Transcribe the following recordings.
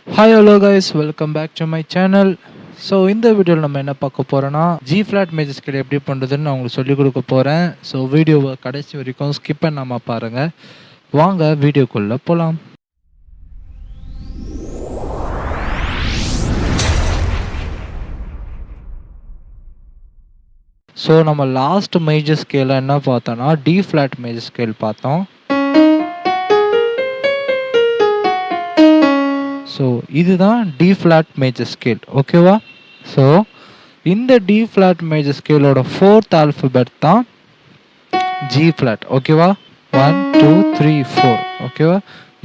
Hi hello guys, welcome back to my channel. So இந்த வீடியோவில் நம்ம என்ன பார்க்க போகிறோன்னா ஜி ஃப்ளாட் மேஜர் ஸ்கேல் எப்படி பண்ணுறதுன்னு நான் உங்களுக்கு சொல்லிக் கொடுக்க போகிறேன். ஸோ வீடியோவை கடைசி வரைக்கும் ஸ்கிப் பண்ணாமல் பாருங்கள். வாங்க வீடியோக்குள்ளே போகலாம். ஸோ நம்ம லாஸ்ட் மேஜர் ஸ்கேலில் என்ன பார்த்தோன்னா டி ஃப்ளாட் மேஜர் ஸ்கேல் பார்த்தோம். ஸோ இதுதான் டி ஃப்ளாட் மேஜர் ஸ்கேல், ஓகேவா? ஸோ இந்த டி ஃப்ளாட் மேஜர் ஸ்கேலோட ஃபோர்த் ஆல்ஃபபெட் தான் ஜி ஃப்ளாட், ஓகேவா? 1 2 3 4, ஓகேவா?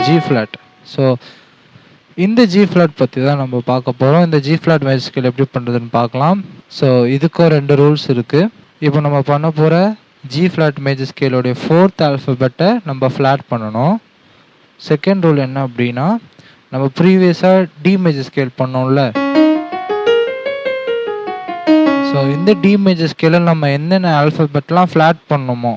G flat. ஸோ இந்த ஜி ஃப்ளாட் பற்றி தான் நம்ம பார்க்க போகிறோம். இந்த ஜி ஃப்ளாட் மேஜர் ஸ்கேல் எப்படி பண்ணுறதுன்னு பார்க்கலாம். ஸோ இதுக்கும் 2 ரூல்ஸ் இருக்குது. இப்போ நம்ம பண்ண போகிற ஜி ஃப்ளாட் மேஜர் ஸ்கேலோடைய ஃபோர்த் ஆல்ஃபபெட்டை நம்ம ஃப்ளாட் பண்ணணும். செகண்ட் ரூல் என்ன அப்படின்னா, நம்ம ப்ரீவியஸாக டி மேஜர் ஸ்கேல் பண்ணோம்ல, ஸோ இந்த டி மேஜர் ஸ்கேலில் நம்ம என்னென்ன ஆல்ஃபபெட்லாம் ஃப்ளாட் பண்ணணுமோ,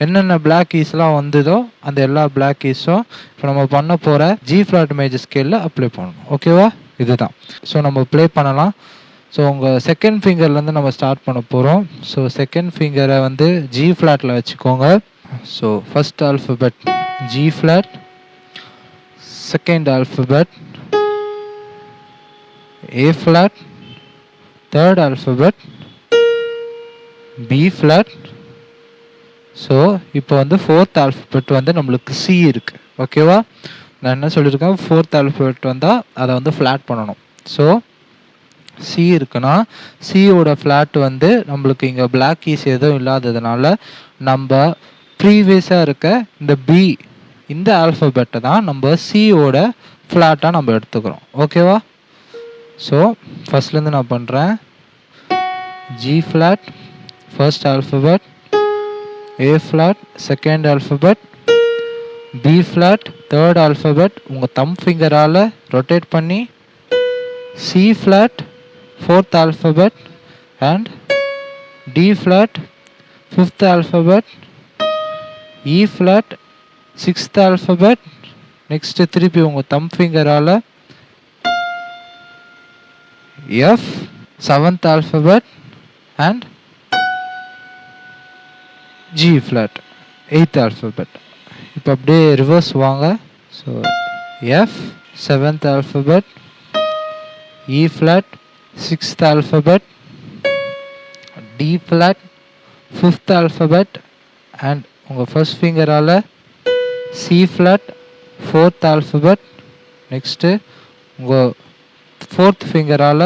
என்னென்ன பிளாக் கீஸ்லாம் வந்ததோ அந்த எல்லா பிளாக் கீஸும் இப்போ நம்ம பண்ண போகிற ஜி ஃப்ளாட் மேஜர் ஸ்கேலில் அப்ளை பண்ணணும், ஓகேவா? இதுதான். ஸோ நம்ம ப்ளே பண்ணலாம். ஸோ உங்கள் செகண்ட் ஃபிங்கர்லேருந்து நம்ம ஸ்டார்ட் பண்ண போகிறோம். ஸோ செகண்ட் ஃபிங்கரை வந்து ஜி ஃப்ளாட்டில் வச்சுக்கோங்க. So first alphabet G flat, second alphabet A flat, third alphabet B flat. So இப்போ வந்து ஃபோர்த் ஆல்ஃபபெட் வந்து நம்மளுக்கு சி இருக்குது, ஓகேவா? நான் என்ன சொல்லியிருக்கேன், ஃபோர்த் ஆல்ஃபபெட் வந்தால் அதை வந்து ஃப்ளாட் பண்ணணும். ஸோ சி இருக்குன்னா சியோட ஃப்ளாட் வந்து நம்மளுக்கு இங்கே பிளாக் கீஸ் எதுவும் இல்லாததுனால நம்ம ப்ரீவியஸாக இருக்க இந்த பி இந்த ஆல்ஃபபெட்டை தான் நம்ம சியோட ஃப்ளாட்டாக நம்ம எடுத்துக்கிறோம், ஓகேவா? ஸோ ஃபஸ்ட்லேருந்து நான் பண்ணுறேன். G flat first alphabet, A flat second alphabet, B flat third alphabet உங்கள் தம் ஃபிங்கரால் ரொட்டேட் பண்ணி, C flat fourth alphabet and D flat fifth alphabet, E flat sixth alphabet. Next திருப்பி உங்கள் தம் ஃபிங்கரால் F seventh alphabet and G flat eighth alphabet. இப்போ அப்படியே reverse வாங்க. So F seventh alphabet, E flat sixth alphabet, D flat fifth alphabet and உங்கள் first ஃபிங்கரால் C flat fourth alphabet. Next உங்கள் fourth ஃபிங்கரால்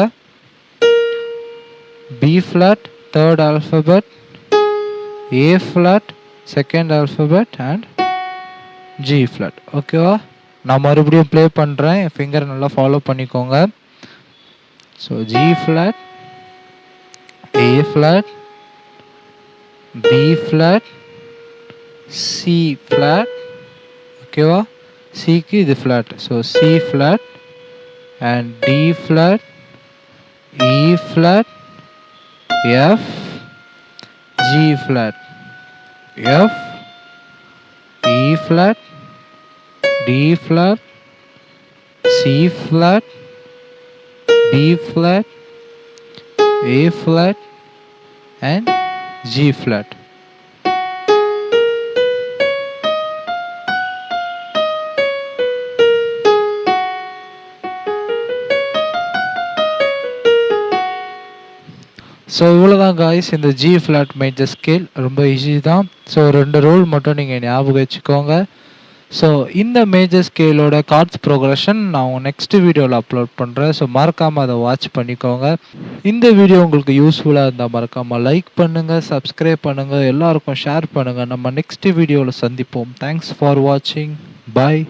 B flat third alphabet, A flat second alphabet and G flat, ஓகேவா? நான் மறுபடியும் play பண்ணுறேன், என் finger நல்லா ஃபாலோ பண்ணிக்கோங்க. So G flat, A flat, B flat, C flat, ஓகேவா? சிக்கு இது flat. So C flat and D flat, E flat, F, G flat, F, E flat, D flat, C flat, B flat, A flat and G flat. So இவ்வளோதான் guys, இந்த G flat major scale ரொம்ப easy தான். So 2 rule மட்டும் நீங்கள் ஞாபகம் வச்சுக்கோங்க. So இந்த major ஸ்கேலோட cards progression நான் நெக்ஸ்ட் வீடியோவில் அப்லோட் பண்ணுறேன். ஸோ மறக்காமல் அதை வாட்ச் பண்ணிக்கோங்க. இந்த வீடியோ உங்களுக்கு யூஸ்ஃபுல்லாக இருந்தால் மறக்காமல் லைக் பண்ணுங்கள், சப்ஸ்கிரைப் பண்ணுங்கள், எல்லாருக்கும் ஷேர் பண்ணுங்கள். நம்ம நெக்ஸ்ட் வீடியோவில் சந்திப்போம். தேங்க்ஸ் ஃபார் வாட்சிங். பாய்.